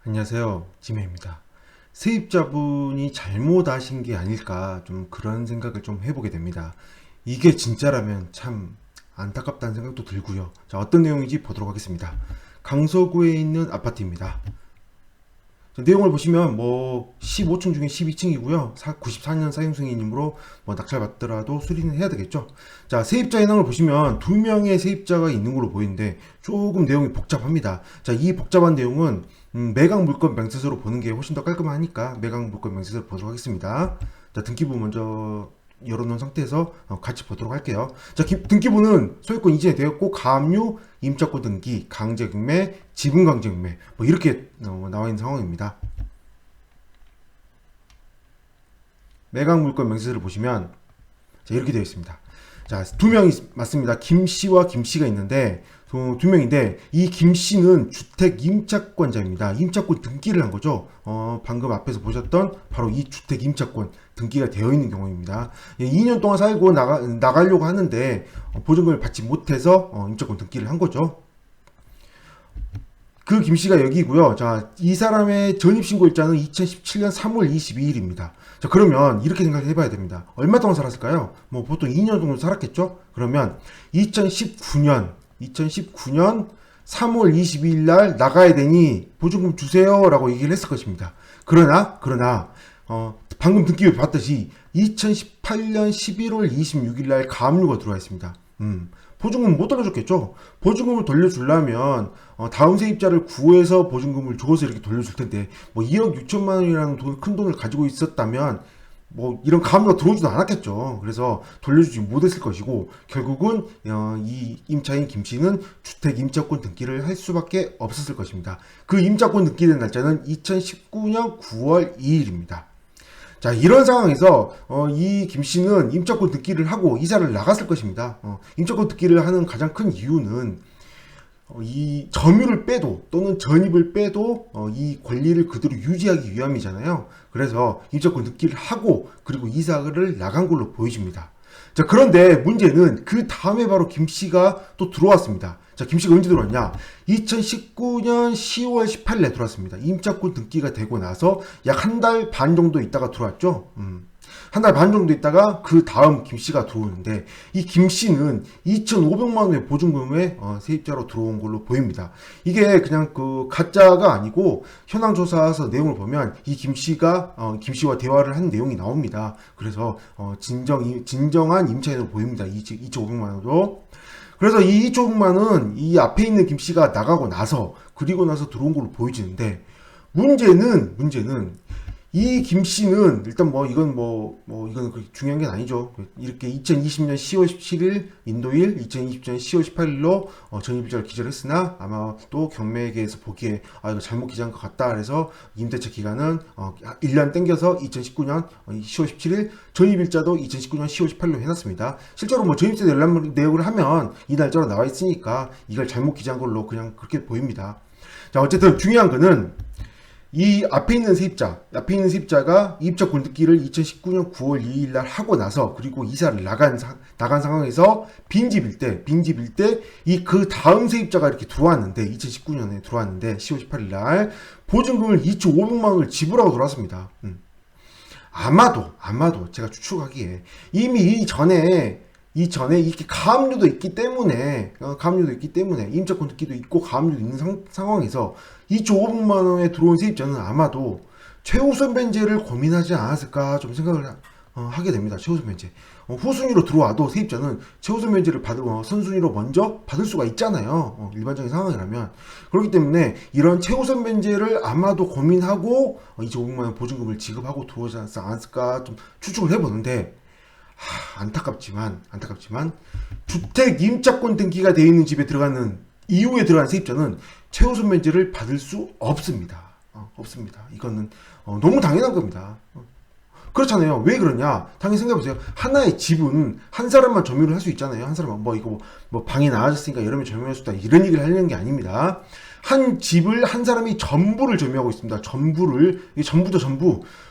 안녕하세요. 지메입니다. 세입자분이 잘못하신 게 아닐까 좀 그런 생각을 좀 해보게 됩니다. 이게 진짜라면 참 안타깝다는 생각도 들고요. 자, 어떤 내용인지 보도록 하겠습니다. 강서구에 있는 아파트입니다. 내용을 보시면 15층 중에 12층이고요. 94년 사용승인이므로 낙찰받더라도 수리는 해야 되겠죠. 자, 세입자 현황을 보시면 두 명의 세입자가 있는 걸로 보이는데 조금 내용이 복잡합니다. 자, 이 복잡한 내용은 매각 물건 명세서로 보는 게 훨씬 더 깔끔하니까 매각 물건 명세서를 보도록 하겠습니다. 자, 등기부 먼저 열어놓은 상태에서 같이 보도록 할게요. 자, 등기부는 소유권 이전이 되었고 가압류, 임차권 등기, 강제경매, 지분강제경매 이렇게 나와 있는 상황입니다. 매각물권 명세서를 보시면 자, 이렇게 되어 있습니다. 자, 두 명이 맞습니다. 김 씨와 김 씨가 있는데 두 명인데 이 김 씨는 주택 임차권자입니다. 임차권 등기를 한 거죠. 방금 앞에서 보셨던 바로 이 주택 임차권 등기가 되어 있는 경우입니다. 2년 동안 살고 나가려고 하는데 보증금을 받지 못해서 임차권 등기를 한 거죠. 그 김 씨가 여기고요. 자, 이 사람의 전입신고일자는 2017년 3월 22일입니다. 자, 그러면 이렇게 생각해 봐야 됩니다. 얼마 동안 살았을까요? 보통 2년 정도 살았겠죠? 그러면 2019년 3월 22일 날 나가야 되니 보증금 주세요 라고 얘기를 했을 것입니다. 그러나 방금 등기부에 봤듯이 2018년 11월 26일 날 가압류가 들어와 있습니다. 보증금 못 돌려줬겠죠. 보증금을 돌려주려면 다음 세입자를 구해서 보증금을 줘서 이렇게 돌려줄 텐데 2억 6천만 원이라는 큰 돈을 가지고 있었다면 이런 가압류가 들어오지도 않았겠죠. 그래서 돌려주지 못했을 것이고 결국은 이 임차인 김 씨는 주택 임차권 등기를 할 수밖에 없었을 것입니다. 그 임차권 등기된 날짜는 2019년 9월 2일입니다. 자, 이런 상황에서 이 김 씨는 임차권 등기를 하고 이사를 나갔을 것입니다. 임차권 등기를 하는 가장 큰 이유는 이 점유를 빼도 또는 전입을 빼도 이 권리를 그대로 유지하기 위함이잖아요. 그래서 임차권 등기를 하고 그리고 이사를 나간 걸로 보여집니다. 자, 그런데 문제는 그 다음에 바로 김 씨가 또 들어왔습니다. 자, 김 씨가 언제 들어왔냐? 2019년 10월 18일에 들어왔습니다. 임차권 등기가 되고 나서 약 한 달 반 정도 있다가 들어왔죠. 한 달 반 정도 있다가 그 다음 김 씨가 들어오는데 이 김 씨는 2,500만 원의 보증금에 세입자로 들어온 걸로 보입니다. 이게 그냥 그 가짜가 아니고 현황 조사서 내용을 보면 이 김 씨가 김 씨와 대화를 한 내용이 나옵니다. 그래서 진정한 임차인으로 보입니다. 2,500만 원으로. 그래서 이 2,500만 원 이 앞에 있는 김 씨가 나가고 나서 그리고 나서 들어온 걸로 보여지는데 문제는 이 김 씨는 일단 이건 그렇게 중요한 게 아니죠. 이렇게 2020년 10월 17일 인도일, 2020년 10월 18일로 전입일자를 기재했으나 아마 또 경매계에서 보기에 이거 잘못 기재한 것 같다. 그래서 임대차 기간은 1년 땡겨서 2019년 10월 17일, 전입일자도 2019년 10월 18일로 해놨습니다. 실제로 전입자 내역을 하면 이 날짜로 나와 있으니까 이걸 잘못 기재한 걸로 그냥 그렇게 보입니다. 자, 어쨌든 중요한 거는 이 앞에 있는 세입자가 입자권 등기를 2019년 9월 2일 날 하고 나서 그리고 이사를 나간 상황에서 빈집일 때 이 그 다음 세입자가 이렇게 들어왔는데 2019년에 들어왔는데 10월 18일 날 보증금을 2,500만 원을 지불하고 들어왔습니다. 아마도 제가 추측하기에 이미 이전에 이렇게 가압류도 있기 때문에 임차권 등기도 있고 가압류도 있는 상황에서 2,500만 원에 들어온 세입자는 아마도 최우선 변제를 고민하지 않았을까 좀 생각을 하게 됩니다. 최우선 변제. 후순위로 들어와도 세입자는 최우선 변제를 선순위로 먼저 받을 수가 있잖아요. 일반적인 상황이라면. 그렇기 때문에 이런 최우선 변제를 아마도 고민하고 2,500만 원 보증금을 지급하고 들어오지 않았을까 좀 추측을 해보는데 안타깝지만 주택 임차권 등기가 되어 있는 집에 들어가는 이후에 들어간 세입자는 최우선 면제를 받을 수 없습니다. 없습니다. 이거는 너무 당연한 겁니다. 그렇잖아요. 왜 그러냐? 당연히 생각해보세요. 하나의 집은 한 사람만 점유를 할 수 있잖아요. 한 사람만 방이 나아졌으니까 여러 명 점유할 수 있다 이런 얘기를 하려는 게 아닙니다. 한 집을 한 사람이 전부를 점유하고 있습니다. 이게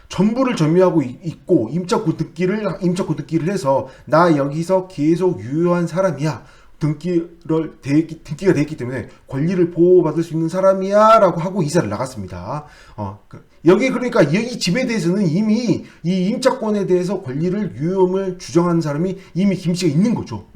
전부를 점유하고 있고 임차권 등기를 해서 나 여기서 계속 유효한 사람이야. 등기가 돼 있기 때문에 권리를 보호받을 수 있는 사람이야라고 하고 이사를 나갔습니다. 여기 그러니까 이 집에 대해서는 이미 이 임차권에 대해서 권리를 유효함을 주장하는 사람이 이미 김 씨가 있는 거죠.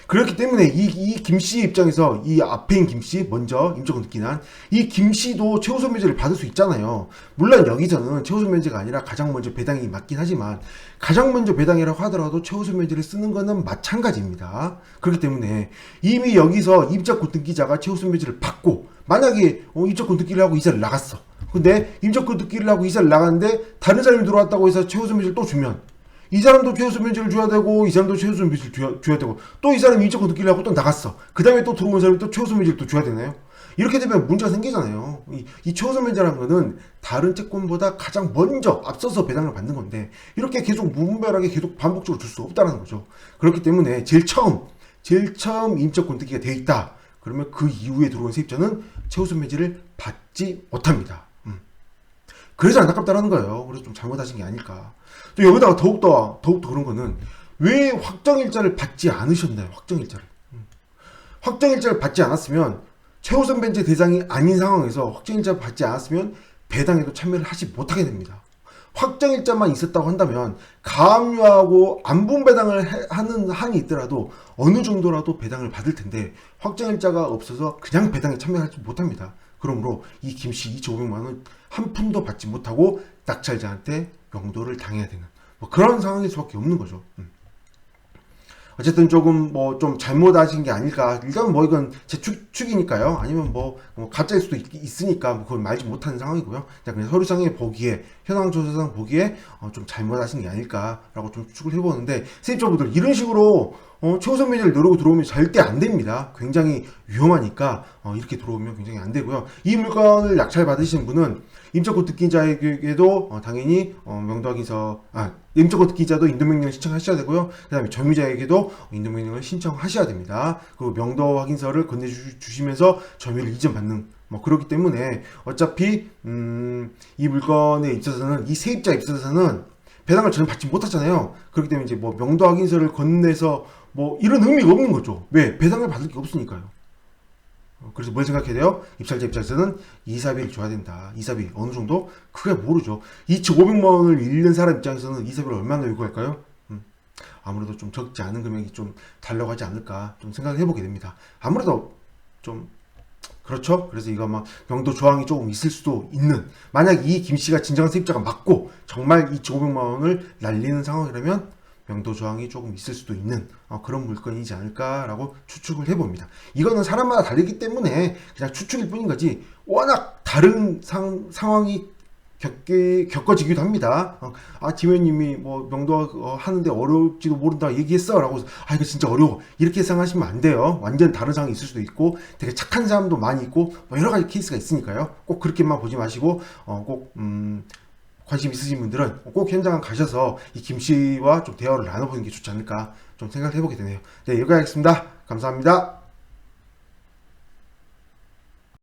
그렇기 때문에 이 김 씨 입장에서 이 앞에인 김 씨, 먼저 임차권 등기난 이 김 씨도 최우선 면제를 받을 수 있잖아요. 물론 여기서는 최우선 면제가 아니라 가장 먼저 배당이 맞긴 하지만 가장 먼저 배당이라고 하더라도 최우선 면제를 쓰는 거는 마찬가지입니다. 그렇기 때문에 이미 여기서 임차권 등기자가 최우선 면제를 받고 만약에 임차권 등기를 하고 이사를 나갔어. 근데 임차권 등기를 하고 이사를 나갔는데 다른 사람이 들어왔다고 해서 최우선 면제를 또 주면 이 사람도 최우선 면제를 줘야 되고 이 사람도 최우선 면제를 줘야 되고 또 이 사람이 임차권 등기를 하고 또 나갔어. 그 다음에 또 들어온 사람이 또 최우선 면제를 또 줘야 되나요? 이렇게 되면 문제가 생기잖아요. 이 최우선 면제라는 거는 다른 채권보다 가장 먼저 앞서서 배당을 받는 건데 이렇게 계속 무분별하게 계속 반복적으로 줄 수 없다는 거죠. 그렇기 때문에 제일 처음 임차권 등기가 되어 있다. 그러면 그 이후에 들어온 세입자는 최우선 면제를 받지 못합니다. 그래서 안타깝다는 거예요. 그래서 좀 잘못하신 게 아닐까. 또 여기다가 더욱더 그런 거는 왜 확정일자를 받지 않으셨나요? 확정일자를 받지 않았으면 최우선 면제 대상이 아닌 상황에서 확정일자를 받지 않았으면 배당에도 참여를 하지 못하게 됩니다. 확정일자만 있었다고 한다면 가압류하고 안분 배당을 하는 한이 있더라도 어느 정도라도 배당을 받을 텐데 확정일자가 없어서 그냥 배당에 참여하지 못합니다. 그러므로 이 김씨 2,500만원 한 푼도 받지 못하고 낙찰자한테 명도를 당해야 되는 그런 상황일 수밖에 없는 거죠. 어쨌든 조금 좀 잘못하신 게 아닐까. 일단 이건 제 추측이니까요. 아니면 가짜일 수도 있으니까 그걸 말지 못하는 상황이고요. 그냥 서류상에 보기에 현황 조사상 보기에 좀 잘못하신 게 아닐까라고 좀 추측을 해보는데 세입자분들 이런 식으로 최우선 면제를 누르고 들어오면 절대 안 됩니다. 굉장히 위험하니까 이렇게 들어오면 굉장히 안 되고요. 이 물건을 낙찰 받으신 분은 임차권 등기자에게도 당연히 임차권 등기자도 인도명령을 신청하셔야 되고요. 그 다음에 점유자에게도 인도명령을 신청하셔야 됩니다. 그리고 명도 확인서를 건네주시면서 점유를 이전받는 그렇기 때문에 어차피 이 물건에 있어서는 이 세입자 입장에서는 배당을 전혀 받지 못하잖아요. 그렇기 때문에 이제 명도 확인서를 건네서 이런 의미가 없는 거죠. 왜? 배당을 받을 게 없으니까요. 그래서 뭘 생각해야 돼요? 입찰자 입장에서는 이사비를 줘야 된다. 이사비 어느 정도? 그게 모르죠. 2,500만원을 잃는 사람 입장에서는 이사비를 얼마나 요구할까요? 아무래도 좀 적지 않은 금액이 좀 달라고 하지 않을까 좀 생각을 해보게 됩니다. 아무래도 좀 그렇죠. 그래서 이거 명도 조항이 조금 있을 수도 있는, 만약 이 김씨가 진정한 세입자가 맞고 정말 2,500만원을 날리는 상황이라면 명도 조항이 조금 있을 수도 있는 그런 물건이지 않을까라고 추측을 해봅니다. 이거는 사람마다 다르기 때문에 그냥 추측일 뿐인 거지 워낙 다른 상황이 겪어지기도 합니다. 김현님이 명도 하는데 어려울지도 모른다 얘기했어 라고 해서 이거 진짜 어려워 이렇게 생각하시면 안 돼요. 완전 다른 상황이 있을 수도 있고 되게 착한 사람도 많이 있고 여러 가지 케이스가 있으니까요. 꼭 그렇게만 보지 마시고 꼭 관심 있으신 분들은 꼭 현장 가셔서 이 김씨와 좀 대화를 나눠보는 게 좋지 않을까 좀 생각을 해보게 되네요. 네, 여기까지 하겠습니다. 감사합니다.